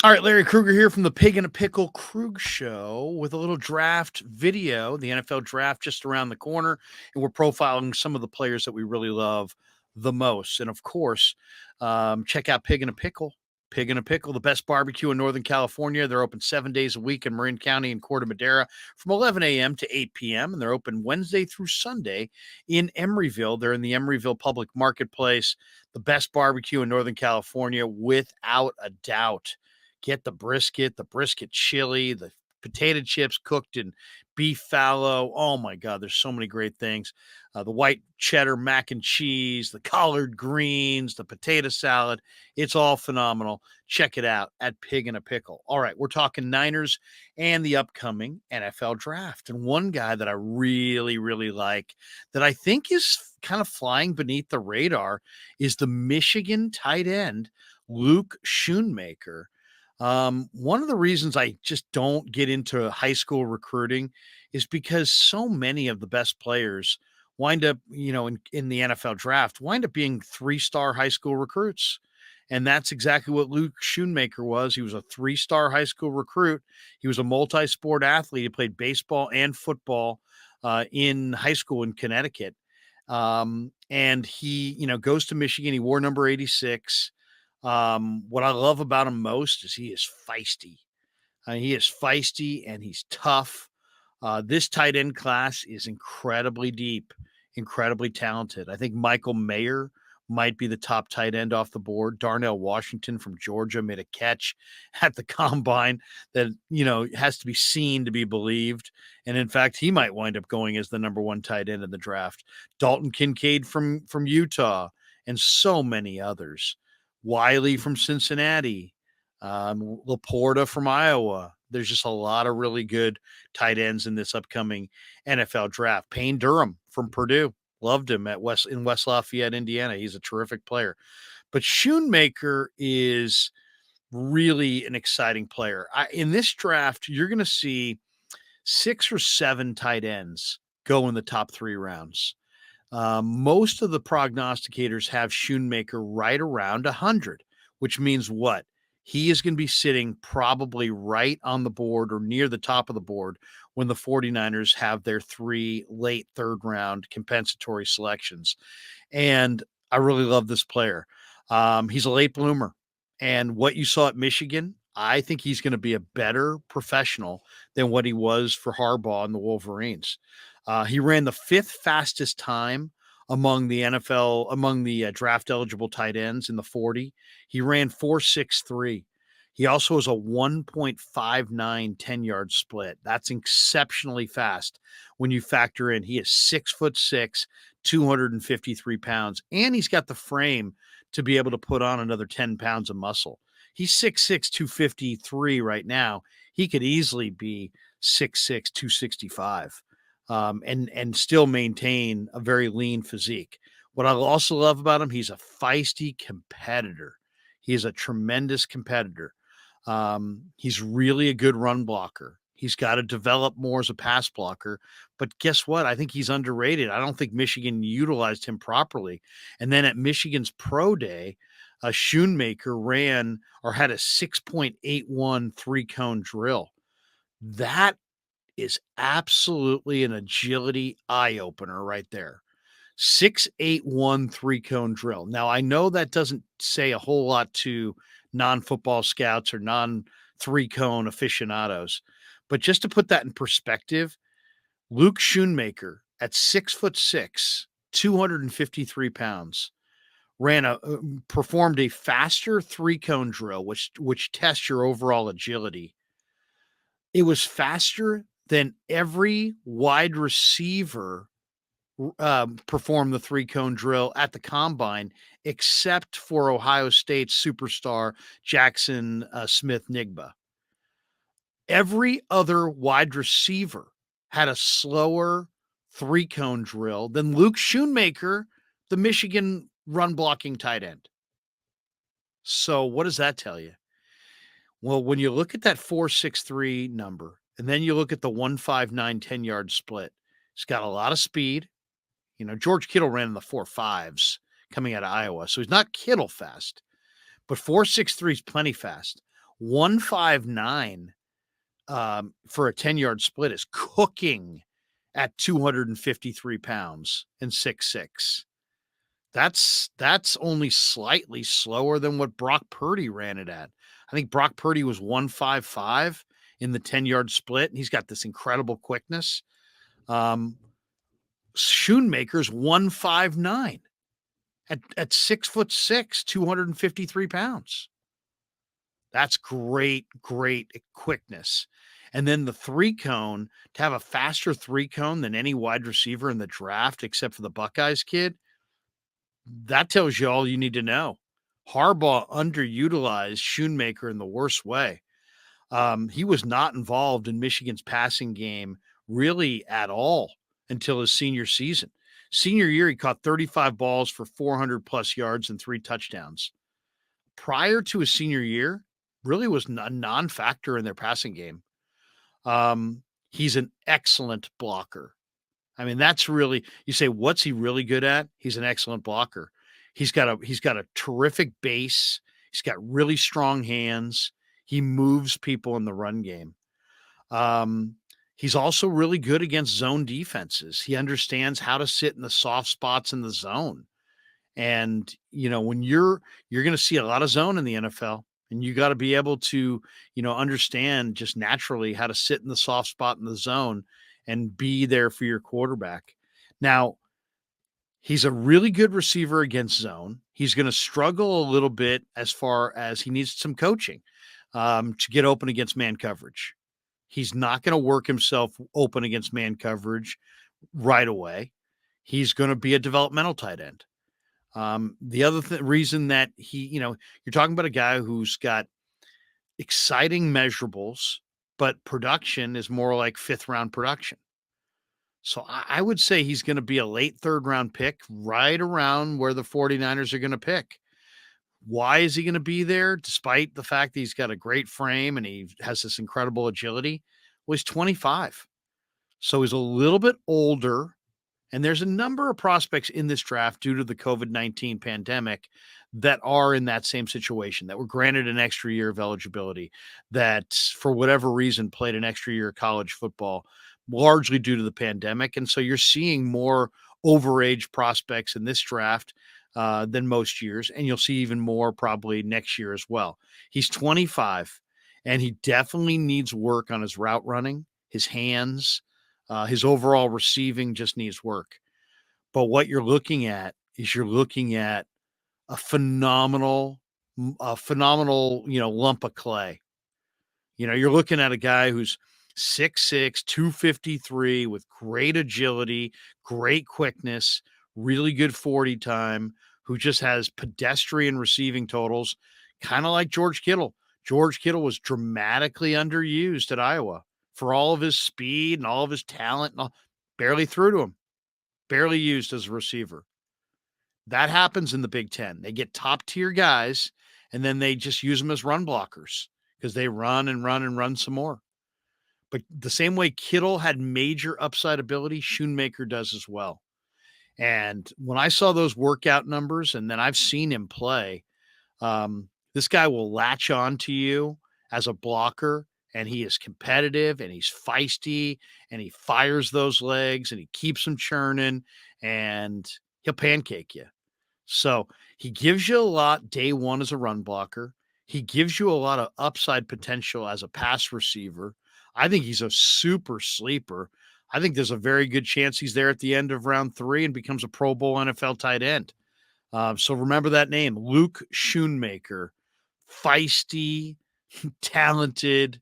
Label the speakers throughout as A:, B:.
A: All right, Larry Krueger here from the Pig in a Pickle Krug Show with a little draft video. The NFL draft just around the corner, and we're profiling some of the players that we really love the most. And of course, check out Pig in a Pickle. Pig in a Pickle, the best barbecue in Northern California. They're open 7 days a week in Marin County and Corte Madera from 11 a.m. to 8 p.m. And they're open Wednesday through Sunday in Emeryville. They're in the Emeryville Public Marketplace, the best barbecue in Northern California, without a doubt. Get the brisket chili, the potato chips cooked in beef fallow. Oh my God, there's so many great things. The white cheddar mac and cheese, the collard greens, the potato salad. It's all phenomenal. Check it out at Pig in a Pickle. All right, we're talking Niners and the upcoming NFL draft. And one guy that I really, really like that I think is kind of flying beneath the radar is the Michigan tight end, Luke Schoonmaker. One of the reasons I just don't get into high school recruiting is because so many of the best players wind up, in the NFL draft, wind up being 3-star high school recruits. And that's exactly what Luke Schoonmaker was. He was a 3-star high school recruit. He was a multi-sport athlete. He played baseball and football in high school in Connecticut. And he, goes to Michigan. He wore number 86. What I love about him most is he is feisty. He is feisty and he's tough. This tight end class is incredibly deep, incredibly talented. I think Michael Mayer might be the top tight end off the board. Darnell Washington from Georgia made a catch at the combine that, has to be seen to be believed. And in fact, he might wind up going as the number one tight end in the draft. Dalton Kincaid from Utah and so many others. Wiley from Cincinnati, Laporta from Iowa. There's just a lot of really good tight ends in this upcoming NFL draft. Payne Durham from Purdue, loved him in West Lafayette, Indiana. He's a terrific player. But Schoonmaker is really an exciting player. In this draft, you're going to see 6 or 7 tight ends go in the top 3 rounds. Most of the prognosticators have Schoonmaker right around 100, which means what? He is going to be sitting probably right on the board or near the top of the board when the 49ers have their 3 late third round compensatory selections. And I really love this player. He's a late bloomer. And what you saw at Michigan, I think he's going to be a better professional than what he was for Harbaugh and the Wolverines. He ran the 5th fastest time among the draft eligible tight ends in the 40. He ran 4.63. He also has a 1.59 10-yard split. That's exceptionally fast when you factor in he is 6'6", 253 pounds, and he's got the frame to be able to put on another 10 pounds of muscle. He's 6'6", 253 right now. He could easily be 6'6", 265 and still maintain a very lean physique. What I also love about him, he's a feisty competitor. He is a tremendous competitor. He's really a good run blocker. He's got to develop more as a pass blocker. But guess what? I think he's underrated. I don't think Michigan utilized him properly. And then at Michigan's pro day, Schoonmaker ran or had a 6.81 3-cone drill. That is absolutely an agility eye opener right there. 6.81 3-cone drill. Now, I know that doesn't say a whole lot to non-football scouts or non-3-cone aficionados, but just to put that in perspective, Luke Schoonmaker at 6'6", 253 pounds, performed a faster 3-cone drill, which tests your overall agility. It was faster than every wide receiver performed the 3-cone drill at the combine, except for Ohio State superstar Jackson Smith-Njigba. Every other wide receiver had a slower 3-cone drill than Luke Schoonmaker, the Michigan run blocking tight end. So what does that tell you? Well, when you look at that 4.63 number, and then you look at the 1.59 10-yard split, it's got a lot of speed. George Kittle ran in the 4.5s coming out of Iowa, so he's not Kittle fast, but 4.63 is plenty fast. 159 for a 10-yard split is cooking at 253 pounds and 6'6". That's only slightly slower than what Brock Purdy ran it at. I think Brock Purdy was 155 in the 10-yard split, and he's got this incredible quickness. Schoonmaker's 159 at 6'6", 253 pounds. That's great quickness. And then the three cone, to have a faster three cone than any wide receiver in the draft, except for the Buckeyes kid, that tells you all you need to know. Harbaugh underutilized Schoonmaker in the worst way. He was not involved in Michigan's passing game really at all until his senior season. Senior year, he caught 35 balls for 400 plus yards and 3 touchdowns. Prior to his senior year, really was a non-factor in their passing game. He's an excellent blocker. I mean, that's really, you say, what's he really good at? He's an excellent blocker. He's got a terrific base. He's got really strong hands. He moves people in the run game. He's also really good against zone defenses. He understands how to sit in the soft spots in the zone. And, when you're going to see a lot of zone in the NFL, and you got to be able to, understand just naturally how to sit in the soft spot in the zone and be there for your quarterback. Now, he's a really good receiver against zone. He's going to struggle a little bit as far as he needs some coaching to get open against man coverage. He's not going to work himself open against man coverage right away. He's going to be a developmental tight end. The other reason that you're talking about a guy who's got exciting measurables, but production is more like 5th round production. So I would say he's going to be a late 3rd round pick, right around where the 49ers are going to pick. Why is he going to be there? Despite the fact that he's got a great frame and he has this incredible agility. Well, he's 25. So he's a little bit older. And there's a number of prospects in this draft due to the COVID-19 pandemic that are in that same situation, that were granted an extra year of eligibility, that for whatever reason played an extra year of college football, largely due to the pandemic. And so you're seeing more overage prospects in this draft than most years. And you'll see even more probably next year as well. He's 25 and he definitely needs work on his route running, his hands. His overall receiving just needs work. But what you're looking at is a phenomenal, lump of clay. You're looking at a guy who's 6'6", 253 with great agility, great quickness, really good 40 time, who just has pedestrian receiving totals, kind of like George Kittle. George Kittle was dramatically underused at Iowa for all of his speed and all of his talent, and barely threw to him, barely used as a receiver. That happens in the Big Ten. They get top tier guys, and then they just use them as run blockers because they run and run and run some more. But the same way Kittle had major upside ability, Schoonmaker does as well. And when I saw those workout numbers, and then I've seen him play, this guy will latch on to you as a blocker, and he is competitive and he's feisty and he fires those legs and he keeps them churning and he'll pancake you. So he gives you a lot day one as a run blocker. He gives you a lot of upside potential as a pass receiver. I think he's a super sleeper. I think there's a very good chance he's there at the end of round 3 and becomes a Pro Bowl NFL tight end. So remember that name, Luke Schoonmaker, feisty, talented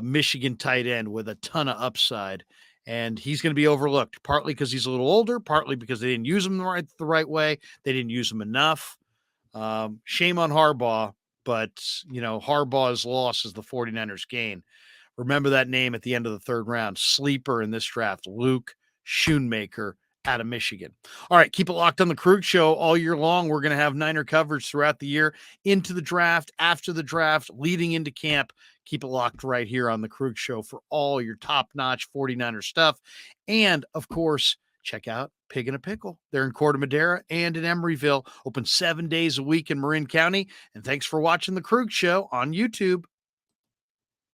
A: Michigan tight end with a ton of upside. And he's going to be overlooked, partly because he's a little older, partly because they didn't use him the right way. They didn't use him enough. Shame on Harbaugh, but, Harbaugh's loss is the 49ers gain. Remember that name at the end of the 3rd round. Sleeper in this draft, Luke Schoonmaker out of Michigan. All right, keep it locked on the Krug Show all year long. We're going to have Niner coverage throughout the year, into the draft, after the draft, leading into camp. Keep it locked right here on the Krug Show for all your top-notch 49er stuff. And, of course, check out Pig in a Pickle. They're in Corte Madera and in Emeryville, open 7 days a week in Marin County. And thanks for watching The Krug Show on YouTube.